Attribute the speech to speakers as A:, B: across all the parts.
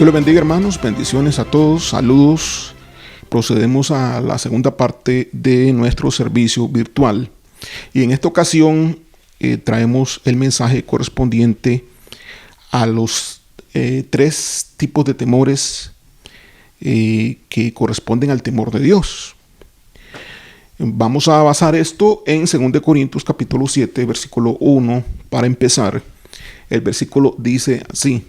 A: Dios les bendiga, hermanos, bendiciones a todos, saludos. Procedemos a la segunda parte de nuestro servicio virtual y en esta ocasión traemos el mensaje correspondiente a los tres tipos de temores que corresponden al temor de Dios. Vamos a basar esto en 2 Corintios capítulo 7, versículo 1. Para empezar, el versículo dice así: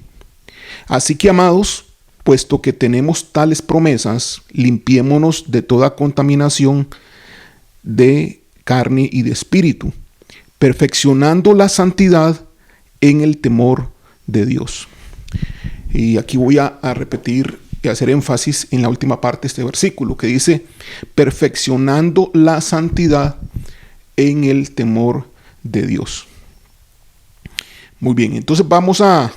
A: así que, amados, puesto que tenemos tales promesas, limpiémonos de toda contaminación de carne y de espíritu, perfeccionando la santidad en el temor de Dios. Y aquí voy a repetir y hacer énfasis en la última parte de este versículo, que dice, perfeccionando la santidad en el temor de Dios. Muy bien, entonces vamos a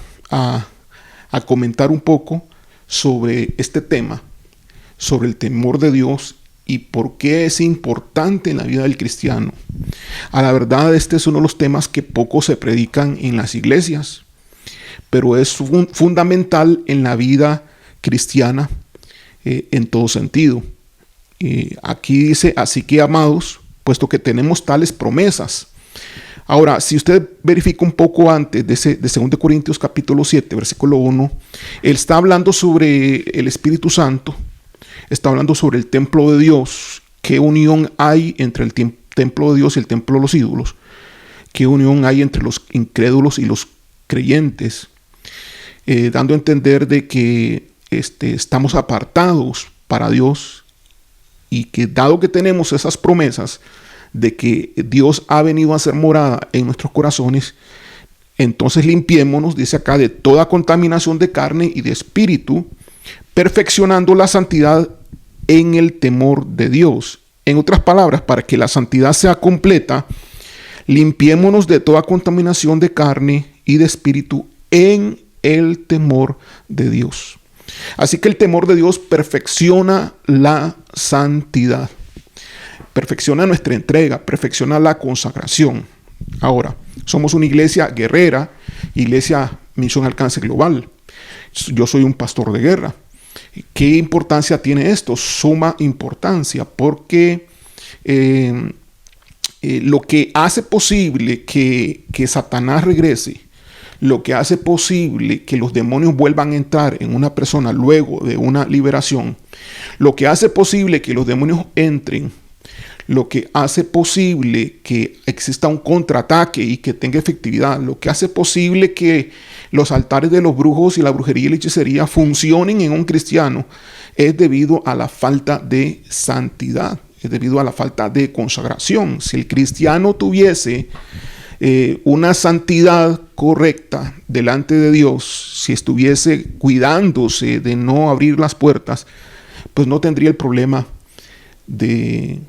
A: comentar un poco sobre este tema, sobre el temor de Dios y por qué es importante en la vida del cristiano. A la verdad, este es uno de los temas que poco se predican en las iglesias, pero es fundamental en la vida cristiana en todo sentido. Aquí dice, así que, amados, puesto que tenemos tales promesas. Ahora, si usted verifica un poco antes de 2 Corintios capítulo 7, versículo 1, él está hablando sobre el Espíritu Santo, está hablando sobre el templo de Dios, qué unión hay entre el templo de Dios y el templo de los ídolos, qué unión hay entre los incrédulos y los creyentes, dando a entender de que estamos apartados para Dios y que dado que tenemos esas promesas de que Dios ha venido a hacer morada en nuestros corazones, entonces limpiémonos, dice acá, de toda contaminación de carne y de espíritu, perfeccionando la santidad en el temor de Dios. En otras palabras, para que la santidad sea completa, limpiémonos de toda contaminación de carne y de espíritu en el temor de Dios. Así que el temor de Dios perfecciona la santidad, perfecciona nuestra entrega, perfecciona la consagración. Ahora, somos una iglesia guerrera, iglesia Misión Alcance Global. Yo soy un pastor de guerra. ¿Qué importancia tiene esto? Suma importancia, porque lo que hace posible que Satanás regrese, lo que hace posible que los demonios vuelvan a entrar en una persona luego de una liberación, lo que hace posible que los demonios entren, lo que hace posible que exista un contraataque y que tenga efectividad, lo que hace posible que los altares de los brujos y la brujería y la hechicería funcionen en un cristiano, es debido a la falta de santidad, es debido a la falta de consagración. Si el cristiano tuviese una santidad correcta delante de Dios, si estuviese cuidándose de no abrir las puertas, pues no tendría el problema de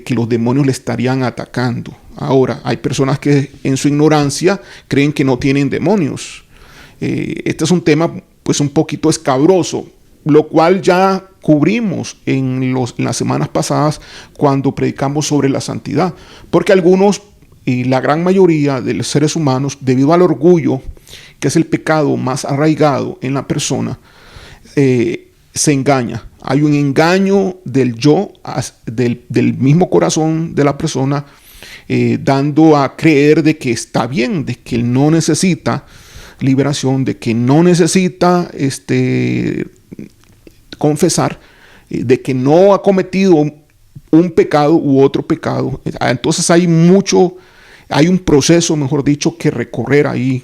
A: que los demonios le estarían atacando. Ahora, hay personas que en su ignorancia creen que no tienen demonios. Este es un tema pues un poquito escabroso, lo cual ya cubrimos en las semanas pasadas cuando predicamos sobre la santidad. Porque algunos, y la gran mayoría de los seres humanos, debido al orgullo, que es el pecado más arraigado en la persona, se engaña. Hay un engaño del yo, del mismo corazón de la persona, dando a creer de que está bien, de que él no necesita liberación, de que no necesita confesar, de que no ha cometido un pecado u otro pecado. Entonces hay un proceso, mejor dicho, que recorrer ahí,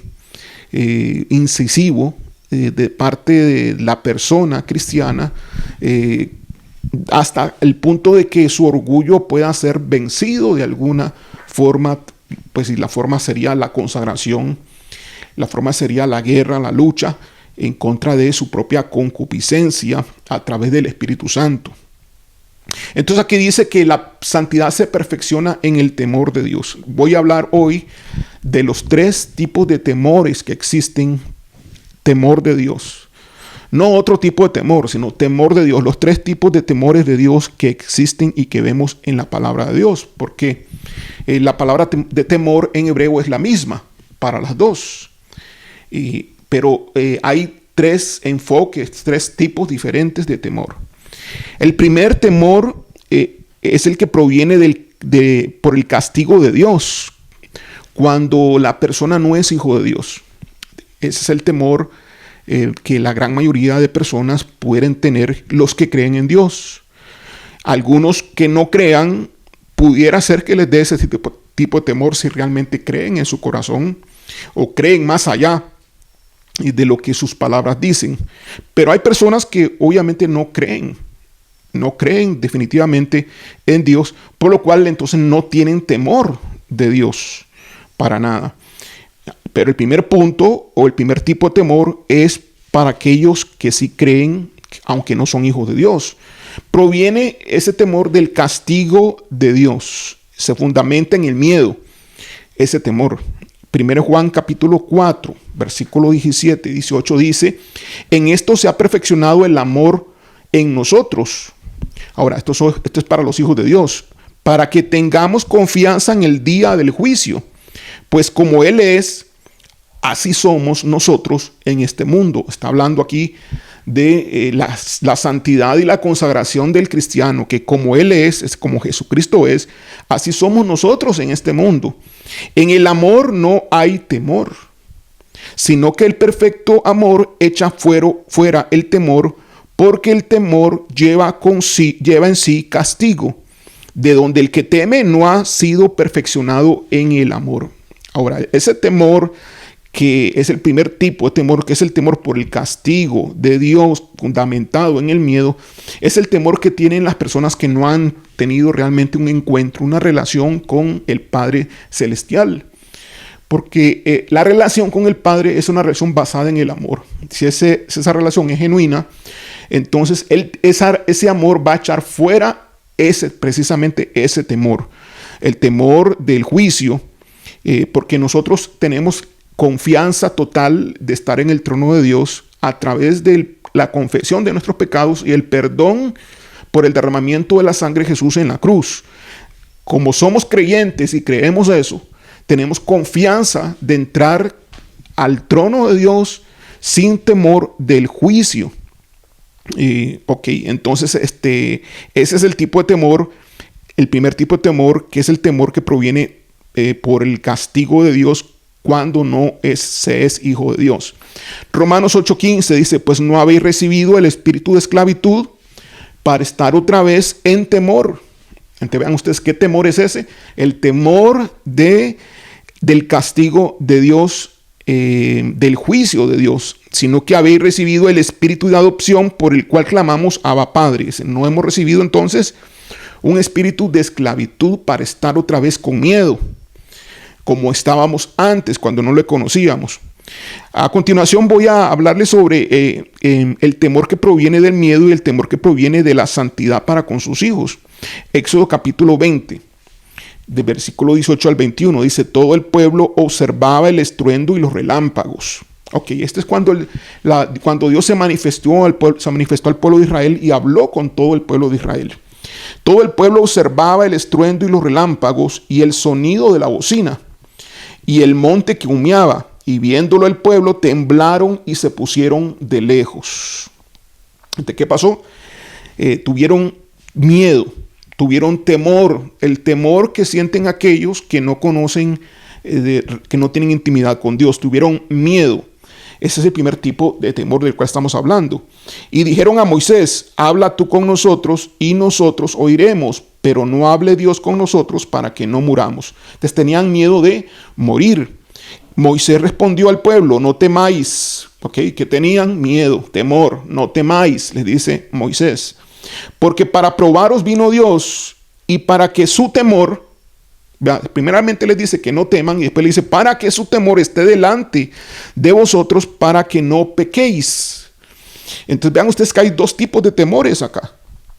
A: incisivo, de parte de la persona cristiana, hasta el punto de que su orgullo pueda ser vencido de alguna forma, pues, y la forma sería la consagración, la forma sería la guerra, la lucha en contra de su propia concupiscencia a través del Espíritu Santo. Entonces aquí dice que la santidad se perfecciona en el temor de Dios. Voy a hablar hoy de los tres tipos de temores que existen. Temor de Dios, no otro tipo de temor, sino temor de Dios. Los tres tipos de temores de Dios que existen y que vemos en la palabra de Dios, porque la palabra de temor en hebreo es la misma para las dos, pero hay tres enfoques, tres tipos diferentes de temor. El primer temor es el que proviene por el castigo de Dios, cuando la persona no es hijo de Dios. Ese es el temor que la gran mayoría de personas pueden tener, los que creen en Dios. Algunos que no crean, pudiera ser que les dé ese tipo de temor si realmente creen en su corazón o creen más allá de lo que sus palabras dicen. Pero hay personas que obviamente no creen definitivamente en Dios, por lo cual entonces no tienen temor de Dios para nada. Pero el primer punto o el primer tipo de temor es para aquellos que sí creen, aunque no son hijos de Dios. Proviene ese temor del castigo de Dios. Se fundamenta en el miedo, ese temor. 1 Juan capítulo 4, versículo 17 y 18 dice: en esto se ha perfeccionado el amor en nosotros. Ahora, esto es para los hijos de Dios, para que tengamos confianza en el día del juicio. Pues como Él es, así somos nosotros en este mundo. Está hablando aquí de la santidad y la consagración del cristiano, que como Él es como Jesucristo es, así somos nosotros en este mundo. En el amor no hay temor, sino que el perfecto amor echa fuera el temor, porque el temor lleva en sí castigo, de donde el que teme no ha sido perfeccionado en el amor. Ahora, ese temor que es el primer tipo de temor, que es el temor por el castigo de Dios, fundamentado en el miedo, es el temor que tienen las personas que no han tenido realmente un encuentro, una relación con el Padre Celestial. Porque la relación con el Padre es una relación basada en el amor. Si esa relación es genuina, entonces ese amor va a echar fuera precisamente ese temor. El temor del juicio, porque nosotros tenemos confianza total de estar en el trono de Dios a través de la confesión de nuestros pecados y el perdón por el derramamiento de la sangre de Jesús en la cruz. Como somos creyentes y creemos eso, tenemos confianza de entrar al trono de Dios sin temor del juicio. Entonces ese es el tipo de temor, el primer tipo de temor, que es el temor que proviene por el castigo de Dios cuando se es hijo de Dios. Romanos 8:15 dice: pues no habéis recibido el espíritu de esclavitud para estar otra vez en temor. Entonces vean ustedes qué temor es ese. El temor del castigo de Dios, del juicio de Dios, sino que habéis recibido el espíritu de adopción por el cual clamamos Abba Padre. No hemos recibido entonces un espíritu de esclavitud para estar otra vez con miedo, como estábamos antes cuando no le conocíamos. A continuación voy a hablarles sobre el temor que proviene del miedo y el temor que proviene de la santidad para con sus hijos. Éxodo capítulo 20, de versículo 18 al 21, dice: todo el pueblo observaba el estruendo y los relámpagos. Este es cuando Dios se manifestó al pueblo de Israel y habló con todo el pueblo de Israel. Todo el pueblo observaba el estruendo y los relámpagos y el sonido de la bocina y el monte que humeaba, y viéndolo el pueblo temblaron y se pusieron de lejos. ¿Qué pasó? Tuvieron miedo, tuvieron temor, el temor que sienten aquellos que no conocen, que no tienen intimidad con Dios. Tuvieron miedo. Ese es el primer tipo de temor del cual estamos hablando. Y dijeron a Moisés: habla tú con nosotros y nosotros oiremos, pero no hable Dios con nosotros para que no muramos. Entonces tenían miedo de morir. Moisés respondió al pueblo: no temáis. Que tenían miedo, temor. No temáis, les dice Moisés, porque para probaros vino Dios, y para que su temor, primeramente les dice que no teman, y después le dice para que su temor esté delante de vosotros, para que no pequéis. Entonces vean ustedes que hay dos tipos de temores acá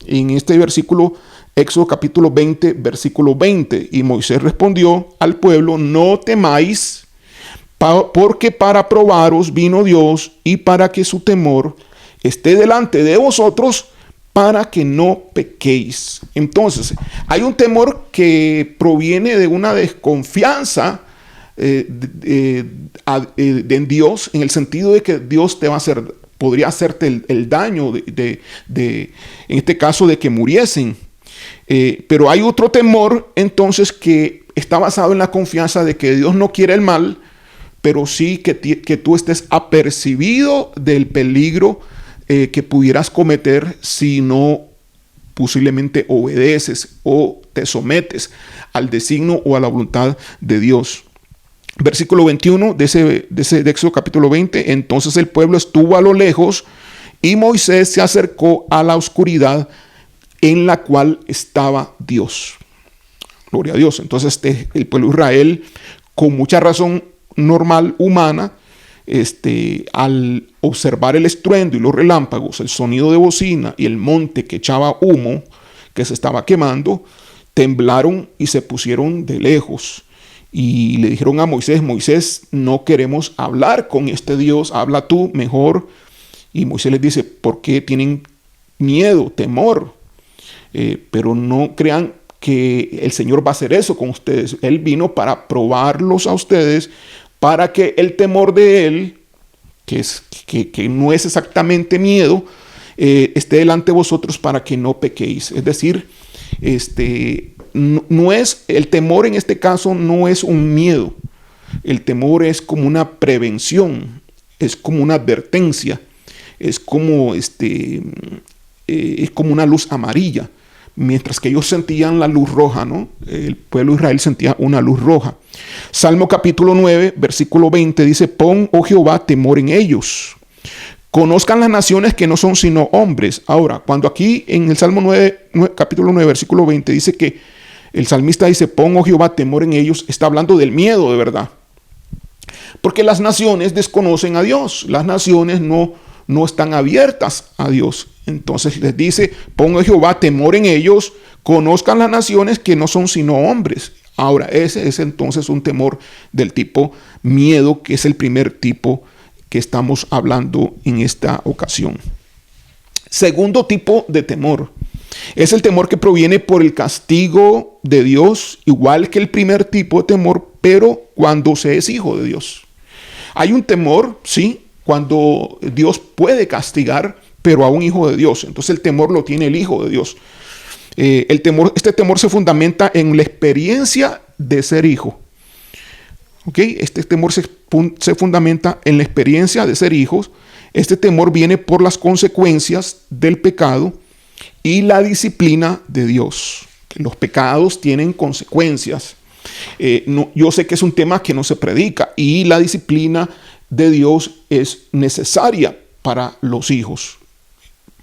A: en este versículo, Éxodo capítulo 20, versículo 20. Y Moisés respondió al pueblo: no temáis, porque para probaros vino Dios, y para que su temor esté delante de vosotros, para que no pequéis. Entonces, hay un temor que proviene de una desconfianza en Dios, en el sentido de que Dios te va a hacer podría hacerte el daño en este caso, de que muriesen. Pero hay otro temor entonces que está basado en la confianza de que Dios no quiere el mal, pero sí que tú estés apercibido del peligro que pudieras cometer si no posiblemente obedeces o te sometes al designio o a la voluntad de Dios. Versículo 21 de Éxodo capítulo 20. Entonces el pueblo estuvo a lo lejos y Moisés se acercó a la oscuridad en la cual estaba Dios. Gloria a Dios. Entonces el pueblo de Israel, con mucha razón normal, humana, al observar el estruendo y los relámpagos, el sonido de bocina y el monte que echaba humo, que se estaba quemando, temblaron y se pusieron de lejos. Y le dijeron a Moisés: Moisés, no queremos hablar con este Dios, habla tú mejor. Y Moisés les dice: ¿por qué tienen miedo, temor? Pero no crean que el Señor va a hacer eso con ustedes. Él vino para probarlos a ustedes, para que el temor de Él, que no es exactamente miedo, esté delante de vosotros para que no pequéis. Es decir, no es el temor en este caso, no es un miedo. El temor es como una prevención, es como una advertencia, es como una luz amarilla. Mientras que ellos sentían la luz roja, ¿no? El pueblo de Israel sentía una luz roja. Salmo capítulo 9, versículo 20 dice: pon, oh Jehová, temor en ellos. Conozcan las naciones que no son sino hombres. Ahora, cuando aquí en el Salmo 9, capítulo 9, versículo 20 dice que el salmista dice: pon, oh Jehová, temor en ellos, está hablando del miedo de verdad. Porque las naciones desconocen a Dios. Las naciones no están abiertas a Dios. Entonces les dice: ponga Jehová temor en ellos, conozcan las naciones que no son sino hombres. Ahora, ese es entonces un temor del tipo miedo, que es el primer tipo que estamos hablando en esta ocasión. Segundo tipo de temor es el temor que proviene por el castigo de Dios, igual que el primer tipo de temor, pero cuando se es hijo de Dios. Hay un temor, sí, cuando Dios puede castigar, pero a un hijo de Dios. Entonces el temor lo tiene el hijo de Dios. Este temor se fundamenta en la experiencia de ser hijo. ¿Okay? Este temor se fundamenta en la experiencia de ser hijos. Este temor viene por las consecuencias del pecado y la disciplina de Dios. Los pecados tienen consecuencias. Yo sé que es un tema que no se predica, y la disciplina de Dios es necesaria para los hijos.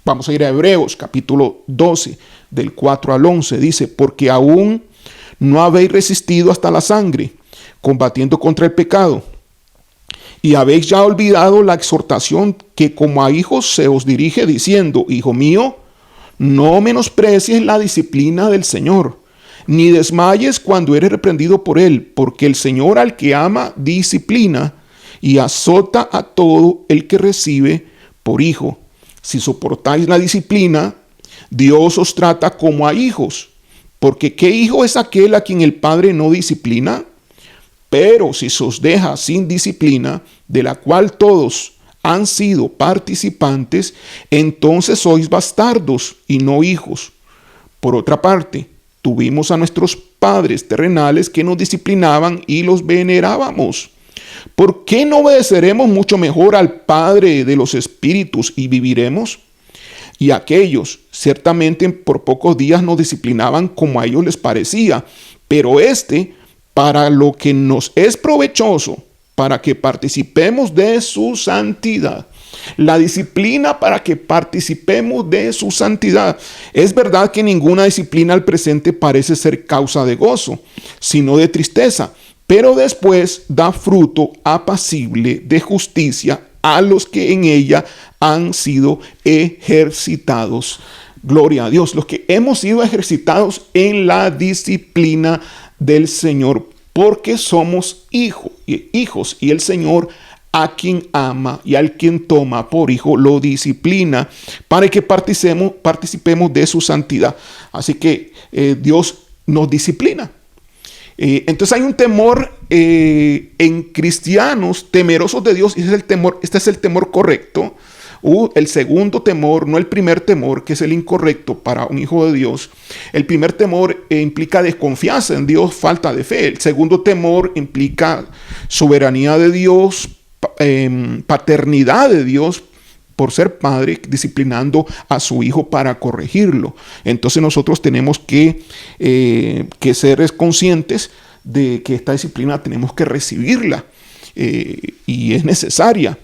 A: Vamos a ir a Hebreos capítulo 12 del 4 al 11. Dice: porque aún no habéis resistido hasta la sangre, combatiendo contra el pecado, y habéis ya olvidado la exhortación que como a hijos se os dirige, diciendo: hijo mío, no menosprecies la disciplina del Señor, ni desmayes cuando eres reprendido por él, porque el Señor al que ama disciplina y azota a todo el que recibe por hijo. Si soportáis la disciplina, Dios os trata como a hijos, porque ¿qué hijo es aquel a quien el Padre no disciplina? Pero si se os deja sin disciplina, de la cual todos han sido participantes, entonces sois bastardos y no hijos. Por otra parte, tuvimos a nuestros padres terrenales que nos disciplinaban y los venerábamos. ¿Por qué no obedeceremos mucho mejor al Padre de los espíritus y viviremos? Y aquellos ciertamente por pocos días nos disciplinaban como a ellos les parecía, pero para lo que nos es provechoso, para que participemos de su santidad. La disciplina para que participemos de su santidad. Es verdad que ninguna disciplina al presente parece ser causa de gozo, sino de tristeza, pero después da fruto apacible de justicia a los que en ella han sido ejercitados. Gloria a Dios, los que hemos sido ejercitados en la disciplina del Señor, porque somos hijos, y el Señor a quien ama y al quien toma por hijo lo disciplina para que participemos de su santidad. Así que Dios nos disciplina. Entonces hay un temor en cristianos temerosos de Dios, y este es el temor correcto, El segundo temor, no el primer temor, que es el incorrecto para un hijo de Dios. El primer temor implica desconfianza en Dios, falta de fe. El segundo temor implica soberanía de Dios, paternidad de Dios por ser padre, disciplinando a su hijo para corregirlo. Entonces nosotros tenemos que ser conscientes de que esta disciplina tenemos que recibirla y es necesaria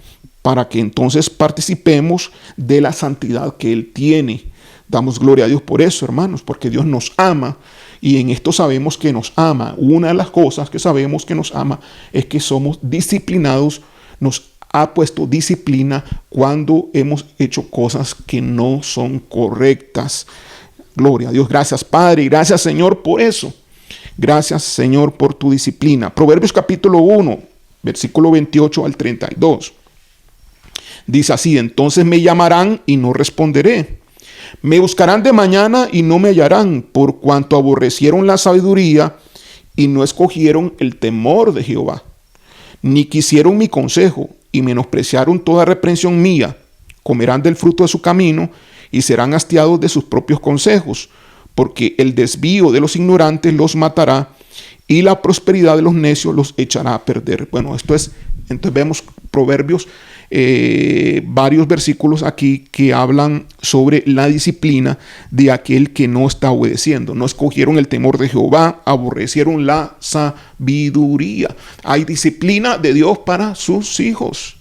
A: para que entonces participemos de la santidad que Él tiene. Damos gloria a Dios por eso, hermanos, porque Dios nos ama y en esto sabemos que nos ama. Una de las cosas que sabemos que nos ama es que somos disciplinados, nos ha puesto disciplina cuando hemos hecho cosas que no son correctas. Gloria a Dios. Gracias, Padre, y gracias, Señor, por eso. Gracias, Señor, por tu disciplina. Proverbios capítulo 1, versículo 28 al 32. Dice así: entonces me llamarán y no responderé. Me buscarán de mañana y no me hallarán, por cuanto aborrecieron la sabiduría y no escogieron el temor de Jehová, ni quisieron mi consejo y menospreciaron toda reprensión mía. Comerán del fruto de su camino y serán hastiados de sus propios consejos, porque el desvío de los ignorantes los matará y la prosperidad de los necios los echará a perder. Bueno, entonces vemos Proverbios, varios versículos aquí que hablan sobre la disciplina de aquel que no está obedeciendo. No escogieron el temor de Jehová, aborrecieron la sabiduría. Hay disciplina de Dios para sus hijos.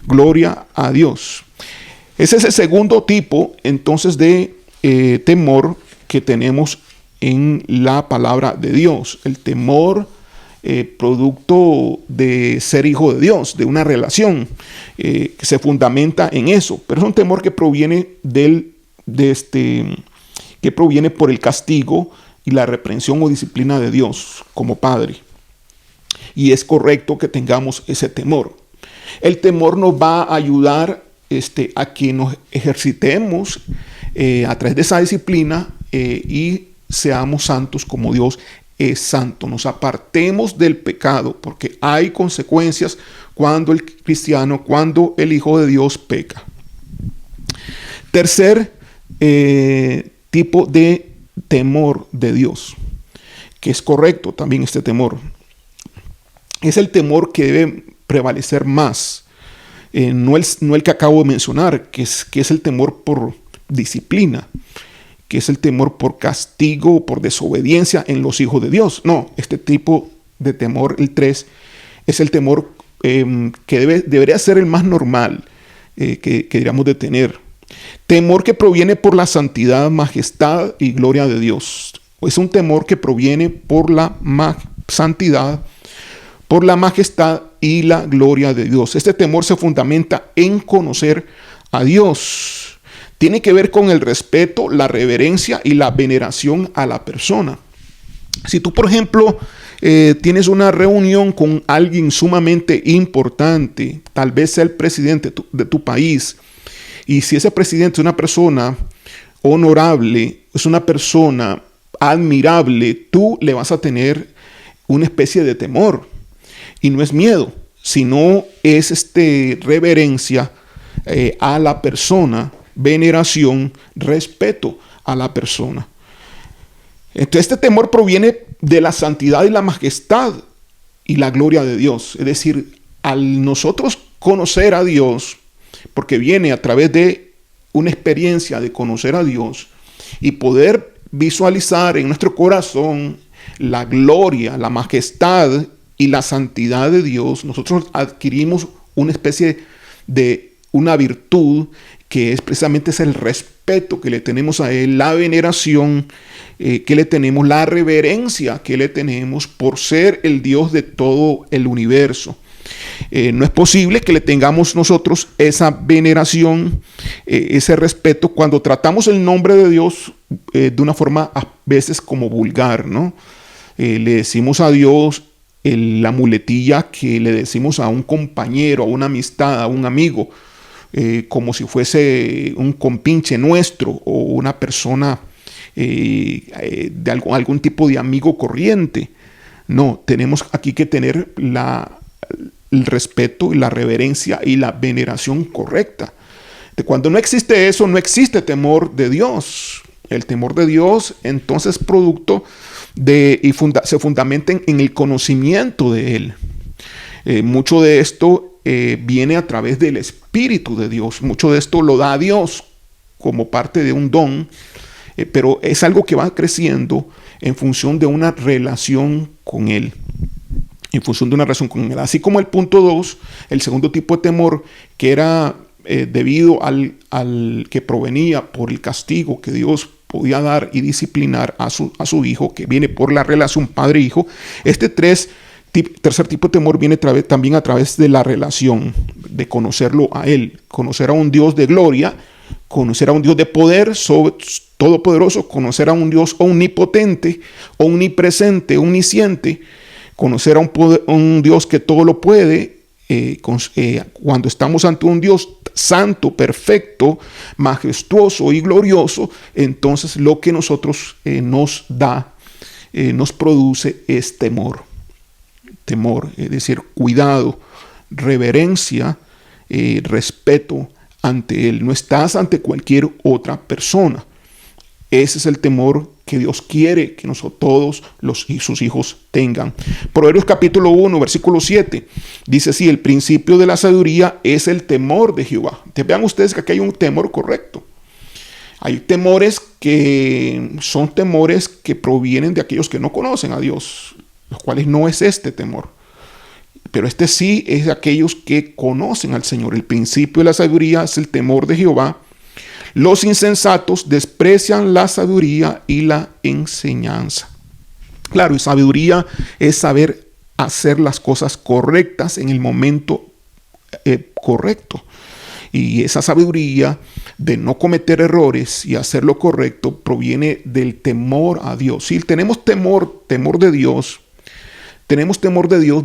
A: Gloria a Dios. Ese es el segundo tipo entonces de temor que tenemos en la palabra de Dios. El temor producto de ser hijo de Dios, de una relación que se fundamenta en eso, pero es un temor que proviene que proviene por el castigo y la reprensión o disciplina de Dios como Padre. Y es correcto que tengamos ese temor. El temor nos va a ayudar a que nos ejercitemos a través de esa disciplina y seamos santos como Dios es santo. Nos apartemos del pecado, porque hay consecuencias cuando el cristiano, cuando el Hijo de Dios peca. Tercer tipo de temor de Dios, que es correcto también este temor, es el temor que debe prevalecer más. No el que acabo de mencionar, que es el temor por disciplina, que es el temor por castigo, por desobediencia en los hijos de Dios. No, este tipo de temor, el 3, es el temor que debería ser el más normal que deberíamos de tener. Temor que proviene por la santidad, majestad y gloria de Dios. Es un temor que proviene por la santidad, por la majestad y la gloria de Dios. Este temor se fundamenta en conocer a Dios. Tiene que ver con el respeto, la reverencia y la veneración a la persona. Si tú, por ejemplo, tienes una reunión con alguien sumamente importante, tal vez sea el presidente de tu país, y si ese presidente es una persona honorable, es una persona admirable, tú le vas a tener una especie de temor. Y no es miedo, sino es reverencia a la persona, veneración, respeto a la persona. Entonces este temor proviene de la santidad y la majestad y la gloria de Dios. Es decir, al nosotros conocer a Dios, porque viene a través de una experiencia de conocer a Dios y poder visualizar en nuestro corazón la gloria, la majestad y la santidad de Dios, nosotros adquirimos una especie de una virtud que es precisamente el respeto que le tenemos a Él, la veneración que le tenemos, la reverencia que le tenemos por ser el Dios de todo el universo. No es posible que le tengamos nosotros esa veneración, ese respeto cuando tratamos el nombre de Dios de una forma a veces como vulgar, ¿no? Le decimos a Dios la muletilla que le decimos a un compañero, a una amistad, a un amigo, como si fuese un compinche nuestro o una persona de algún tipo de amigo corriente. No, tenemos aquí que tener el respeto y la reverencia y la veneración correcta. Cuando no existe eso, no existe temor de Dios. El temor de Dios entonces producto de se fundamenta en el conocimiento de Él. Mucho de esto viene a través del Espíritu de Dios. Mucho de esto lo da Dios como parte de un don, pero es algo que va creciendo en función de una relación con Él. En función de una relación con Él. Así como el punto 2, el segundo tipo de temor, que era debido al que provenía por el castigo que Dios podía dar y disciplinar a su hijo, que viene por la relación padre-hijo. Este tercer tipo de temor viene también a través de la relación, de conocerlo a Él, conocer a un Dios de gloria, conocer a un Dios de poder todopoderoso, conocer a un Dios omnipotente, omnipresente, omnisciente, conocer a un Dios que todo lo puede. Cuando estamos ante un Dios santo, perfecto, majestuoso y glorioso, entonces lo que nosotros nos produce es temor, es decir, cuidado, reverencia, respeto ante Él. No estás ante cualquier otra persona. Ese es el temor que Dios quiere que todos sus hijos tengan. Proverbios capítulo 1, versículo 7, dice así: el principio de la sabiduría es el temor de Jehová. Vean ustedes que aquí hay un temor correcto. Hay temores que son temores que provienen de aquellos que no conocen a Dios, los cuales no es este temor. Pero este sí es de aquellos que conocen al Señor. El principio de la sabiduría es el temor de Jehová. Los insensatos desprecian la sabiduría y la enseñanza. Claro, y sabiduría es saber hacer las cosas correctas en el momento correcto. Y esa sabiduría de no cometer errores y hacer lo correcto proviene del temor a Dios. Si tenemos temor de Dios,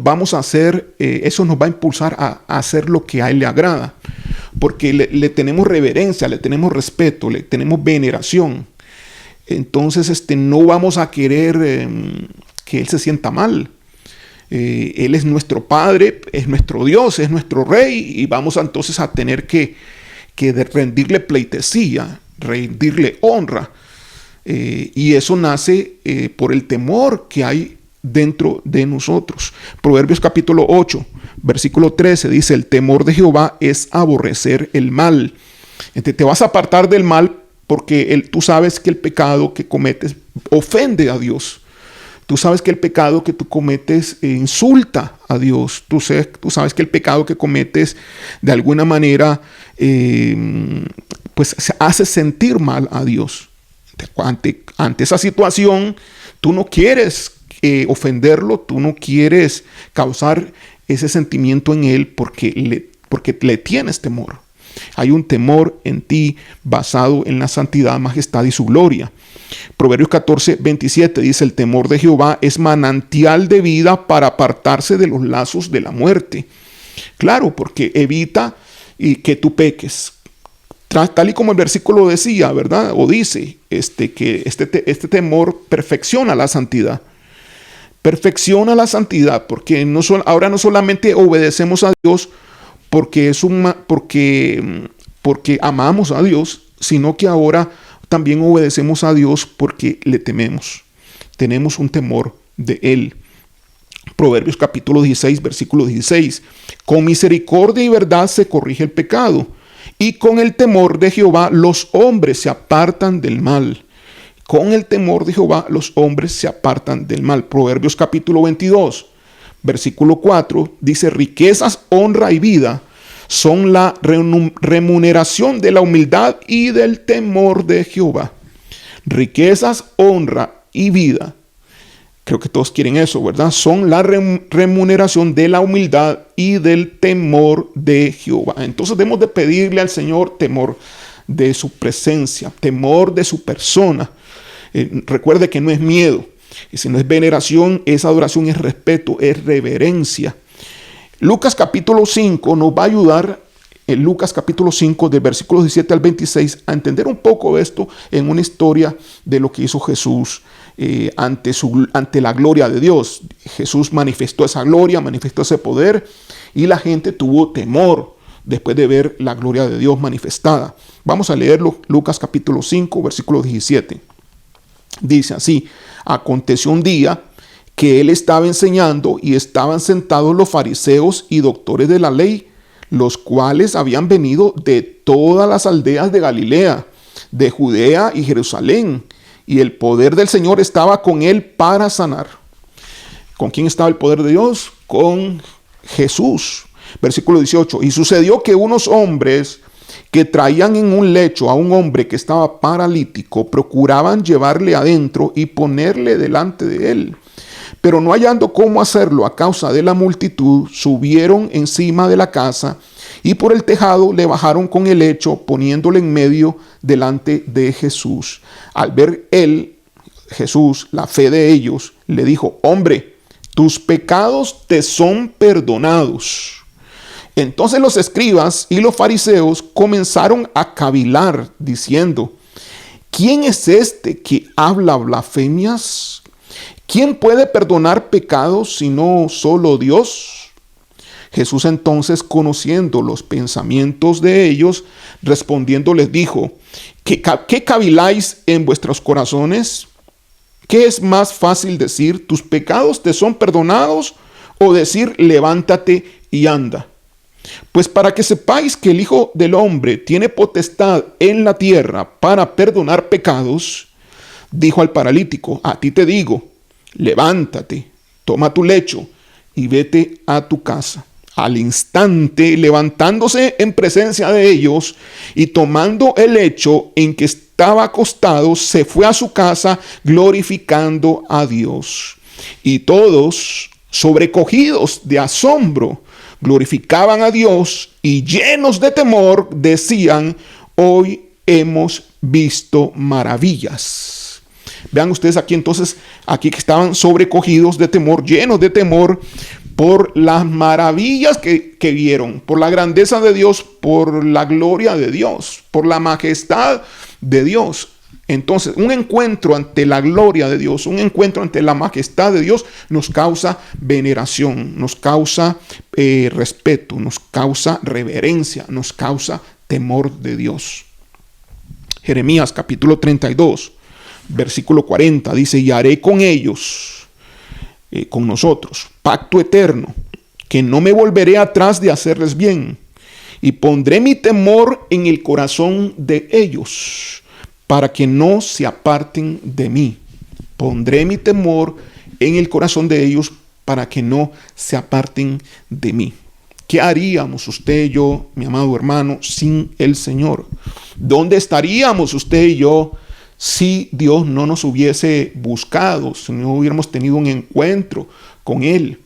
A: vamos a hacer, eso nos va a impulsar a hacer lo que a Él le agrada. Porque le tenemos reverencia, le tenemos respeto, le tenemos veneración. Entonces no vamos a querer que Él se sienta mal. Él es nuestro Padre, es nuestro Dios, es nuestro Rey, y vamos entonces a tener que rendirle pleitesía, rendirle honra. Y eso nace por el temor que hay dentro de nosotros. Proverbios capítulo 8, versículo 13 dice: el temor de Jehová es aborrecer el mal. Entonces, te vas a apartar del mal porque tú sabes que el pecado que cometes ofende a Dios. Tú sabes que el pecado que tú cometes insulta a Dios. Tú sabes que el pecado que cometes de alguna manera pues hace sentir mal a Dios. Ante esa situación, tú no quieres ofenderlo, tú no quieres causar ese sentimiento en Él porque le tienes temor. Hay un temor en ti basado en la santidad, majestad y su gloria. Proverbios 14, 27 dice: el temor de Jehová es manantial de vida para apartarse de los lazos de la muerte. Claro, porque evita que tú peques. Tal y como el versículo decía, ¿verdad? O dice que este temor perfecciona la santidad. Perfecciona la santidad, porque ahora no solamente obedecemos a Dios porque amamos a Dios, sino que ahora también obedecemos a Dios porque le tememos. Tenemos un temor de Él. Proverbios capítulo 16, versículo 16. Con misericordia y verdad se corrige el pecado, y con el temor de Jehová los hombres se apartan del mal. Con el temor de Jehová los hombres se apartan del mal. Proverbios capítulo 22, versículo 4 dice: riquezas, honra y vida son la remuneración de la humildad y del temor de Jehová. Riquezas, honra y vida. Creo que todos quieren eso, ¿verdad? Son la remuneración de la humildad y del temor de Jehová. Entonces debemos de pedirle al Señor temor de su presencia, temor de su persona. Recuerde que no es miedo, y si no es veneración, es adoración, es respeto, es reverencia. Lucas capítulo 5 nos va a ayudar, en Lucas capítulo 5, de versículos 17 al 26, a entender un poco esto en una historia de lo que hizo Jesús ante la gloria de Dios. Jesús manifestó esa gloria, manifestó ese poder, y la gente tuvo temor después de ver la gloria de Dios manifestada. Vamos a leerlo, Lucas capítulo 5, versículo 17. Dice así: aconteció un día que él estaba enseñando y estaban sentados los fariseos y doctores de la ley, los cuales habían venido de todas las aldeas de Galilea, de Judea y Jerusalén, y el poder del Señor estaba con él para sanar. ¿Con quién estaba el poder de Dios? Con Jesús. Versículo 18. Y sucedió que unos hombres que traían en un lecho a un hombre que estaba paralítico, procuraban llevarle adentro y ponerle delante de él. Pero no hallando cómo hacerlo a causa de la multitud, subieron encima de la casa y por el tejado le bajaron con el lecho, poniéndole en medio delante de Jesús. Al ver él, Jesús, la fe de ellos, le dijo: hombre, tus pecados te son perdonados. Entonces los escribas y los fariseos comenzaron a cavilar, diciendo: ¿quién es este que habla blasfemias? ¿Quién puede perdonar pecados sino solo Dios? Jesús entonces, conociendo los pensamientos de ellos, respondiendo les dijo: ¿Qué caviláis en vuestros corazones? ¿Qué es más fácil decir, tus pecados te son perdonados, o decir, levántate y anda? Pues para que sepáis que el Hijo del Hombre tiene potestad en la tierra para perdonar pecados, dijo al paralítico: a ti te digo, levántate, toma tu lecho y vete a tu casa. Al instante, levantándose en presencia de ellos y tomando el lecho en que estaba acostado, se fue a su casa glorificando a Dios. Y todos, sobrecogidos de asombro, glorificaban a Dios y llenos de temor decían: hoy hemos visto maravillas. Vean ustedes aquí entonces, aquí que estaban sobrecogidos de temor, llenos de temor por las maravillas que vieron, por la grandeza de Dios, por la gloria de Dios, por la majestad de Dios. Entonces, un encuentro ante la gloria de Dios, un encuentro ante la majestad de Dios nos causa veneración, nos causa respeto, nos causa reverencia, nos causa temor de Dios. Jeremías capítulo 32, versículo 40 dice: y haré con ellos, con nosotros, pacto eterno, que no me volveré atrás de hacerles bien, y pondré mi temor en el corazón de ellos, para que no se aparten de mí. Pondré mi temor en el corazón de ellos, para que no se aparten de mí. ¿Qué haríamos usted y yo, mi amado hermano, sin el Señor? ¿Dónde estaríamos usted y yo si Dios no nos hubiese buscado, si no hubiéramos tenido un encuentro con Él?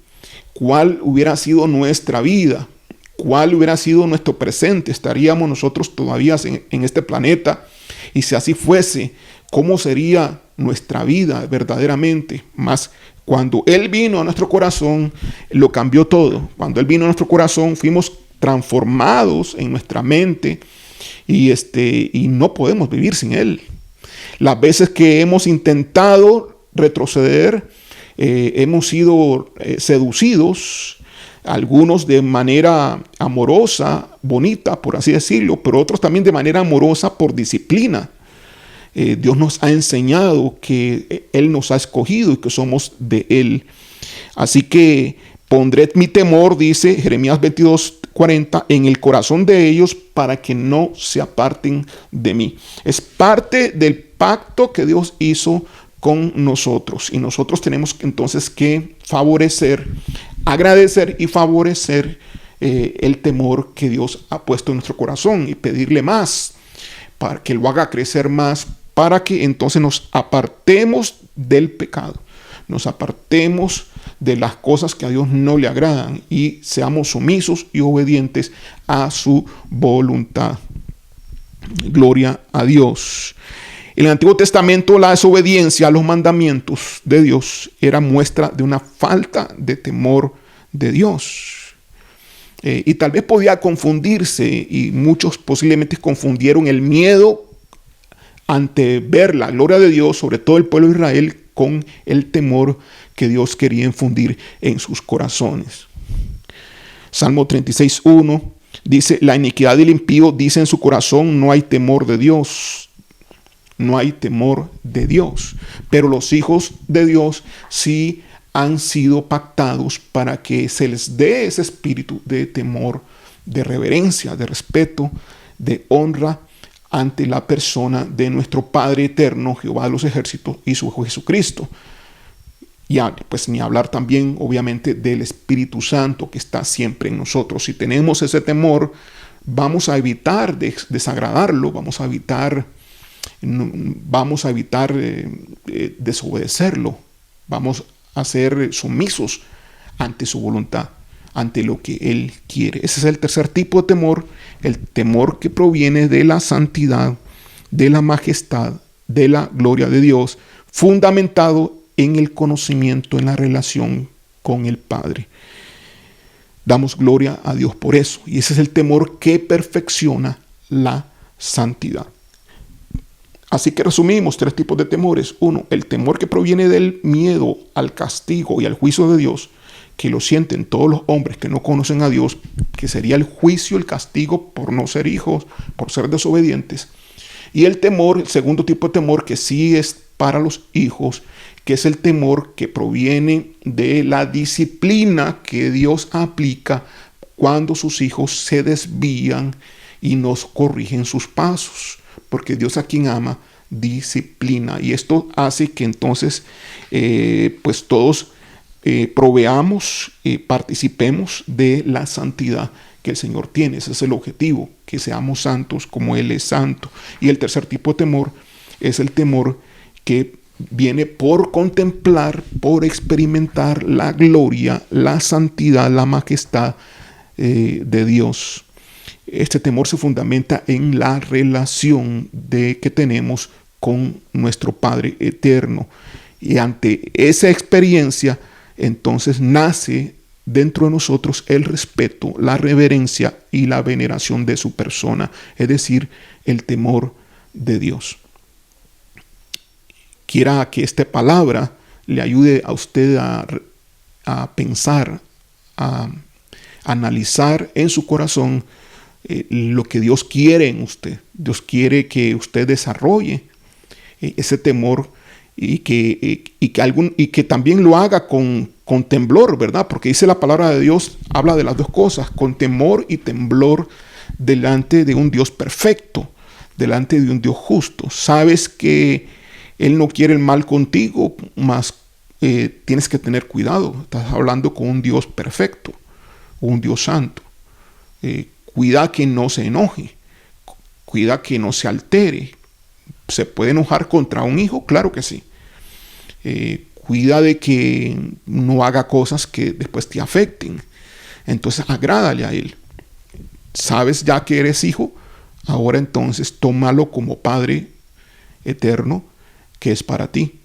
A: ¿Cuál hubiera sido nuestra vida? ¿Cuál hubiera sido nuestro presente? ¿Estaríamos nosotros todavía en este planeta? Y si así fuese, ¿cómo sería nuestra vida verdaderamente? Más cuando Él vino a nuestro corazón, lo cambió todo. Cuando Él vino a nuestro corazón, fuimos transformados en nuestra mente y no podemos vivir sin Él. Las veces que hemos intentado retroceder, hemos sido seducidos, algunos de manera amorosa, bonita, por así decirlo, pero otros también de manera amorosa por disciplina. Dios nos ha enseñado que Él nos ha escogido y que somos de Él. Así que pondré mi temor, dice Jeremías 22:40, en el corazón de ellos para que no se aparten de mí. Es parte del pacto que Dios hizo con nosotros. Y nosotros tenemos entonces que favorecer, agradecer y favorecer el temor que Dios ha puesto en nuestro corazón y pedirle más, para que lo haga crecer más, para que entonces nos apartemos del pecado, nos apartemos de las cosas que a Dios no le agradan y seamos sumisos y obedientes a su voluntad. Gloria a Dios. En el Antiguo Testamento, la desobediencia a los mandamientos de Dios era muestra de una falta de temor de Dios. Y tal vez podía confundirse, y muchos posiblemente confundieron el miedo ante ver la gloria de Dios, sobre todo el pueblo de Israel, con el temor que Dios quería infundir en sus corazones. Salmo 36:1 Dice, la iniquidad del impío dice en su corazón, no hay temor de Dios. No hay temor de Dios. Pero los hijos de Dios sí han sido pactados para que se les dé ese espíritu de temor, de reverencia, de respeto, de honra ante la persona de nuestro Padre eterno, Jehová de los ejércitos, y su Hijo Jesucristo. Y pues ni hablar también, obviamente, del Espíritu Santo que está siempre en nosotros. Si tenemos ese temor, vamos a evitar desagradarlo, vamos a evitar desobedecerlo, vamos a ser sumisos ante su voluntad, ante lo que Él quiere. Ese es el tercer tipo de temor, el temor que proviene de la santidad, de la majestad, de la gloria de Dios, fundamentado en el conocimiento, en la relación con el Padre. Damos gloria a Dios por eso. Y ese es el temor que perfecciona la santidad. Así que resumimos 3 tipos de temores. 1, el temor que proviene del miedo al castigo y al juicio de Dios, que lo sienten todos los hombres que no conocen a Dios, que sería el juicio, el castigo por no ser hijos, por ser desobedientes. Y el segundo tipo de temor que sí es para los hijos, que es el temor que proviene de la disciplina que Dios aplica cuando sus hijos se desvían y nos corrigen sus pasos. Porque Dios, a quien ama, disciplina. Y esto hace que entonces pues todos proveamos, participemos de la santidad que el Señor tiene. Ese es el objetivo, que seamos santos como Él es santo. Y el tercer tipo de temor es el temor que viene por contemplar, por experimentar la gloria, la santidad, la majestad de Dios. Este temor se fundamenta en la relación que tenemos con nuestro Padre eterno. Y ante esa experiencia, entonces nace dentro de nosotros el respeto, la reverencia y la veneración de su persona, es decir, el temor de Dios. Quiera que esta palabra le ayude a usted a pensar, a analizar en su corazón lo que Dios quiere en usted. Dios quiere que usted desarrolle ese temor y que también lo haga con temblor, ¿verdad? Porque dice la palabra de Dios, habla de las dos cosas, con temor y temblor delante de un Dios perfecto, delante de un Dios justo. Sabes que Él no quiere el mal contigo, mas tienes que tener cuidado. Estás hablando con un Dios perfecto, un Dios santo. Cuida que no se enoje, cuida que no se altere. ¿Se puede enojar contra un hijo? Claro que sí. Cuida de que no haga cosas que después te afecten. Entonces agrádale a Él. Sabes ya que eres hijo, ahora entonces tómalo como Padre eterno que es para ti.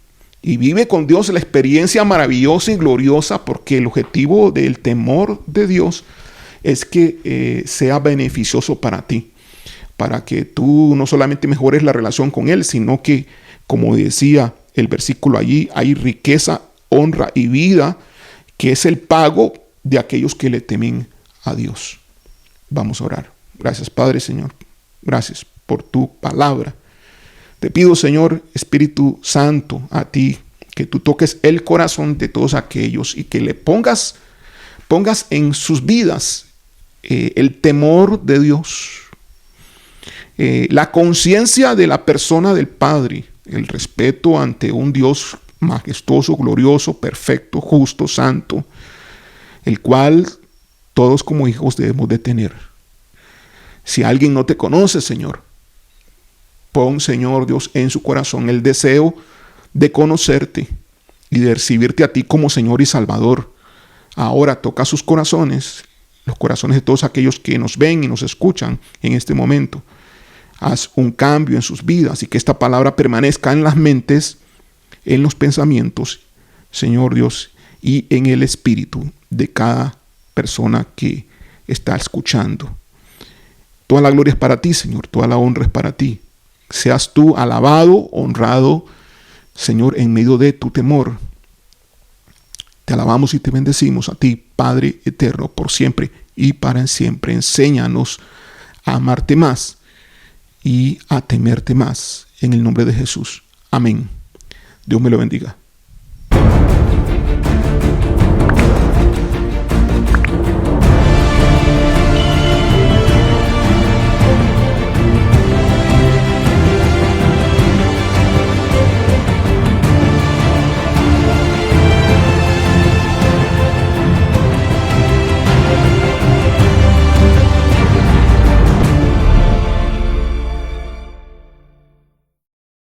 A: Y vive con Dios la experiencia maravillosa y gloriosa, porque el objetivo del temor de Dios es que sea beneficioso para ti, para que tú no solamente mejores la relación con Él, sino que, como decía el versículo allí, hay riqueza, honra y vida, que es el pago de aquellos que le temen a Dios. Vamos a orar. Gracias, Padre, Señor. Gracias por tu palabra. Te pido, Señor, Espíritu Santo, a ti, que tú toques el corazón de todos aquellos y que le pongas en sus vidas el temor de Dios, la conciencia de la persona del Padre, el respeto ante un Dios majestuoso, glorioso, perfecto, justo, santo, el cual todos como hijos debemos de tener. Si alguien no te conoce, Señor, pon, Señor Dios, en su corazón el deseo de conocerte y de recibirte a ti como Señor y Salvador. Ahora toca sus corazones, los corazones de todos aquellos que nos ven y nos escuchan en este momento. Haz un cambio en sus vidas y que esta palabra permanezca en las mentes, en los pensamientos, Señor Dios, y en el espíritu de cada persona que está escuchando. Toda la gloria es para ti, Señor, toda la honra es para ti. Seas tú alabado, honrado, Señor, en medio de tu temor. Te alabamos y te bendecimos a ti, Padre eterno, por siempre y para siempre. Enséñanos a amarte más y a temerte más. En el nombre de Jesús. Amén. Dios me lo bendiga.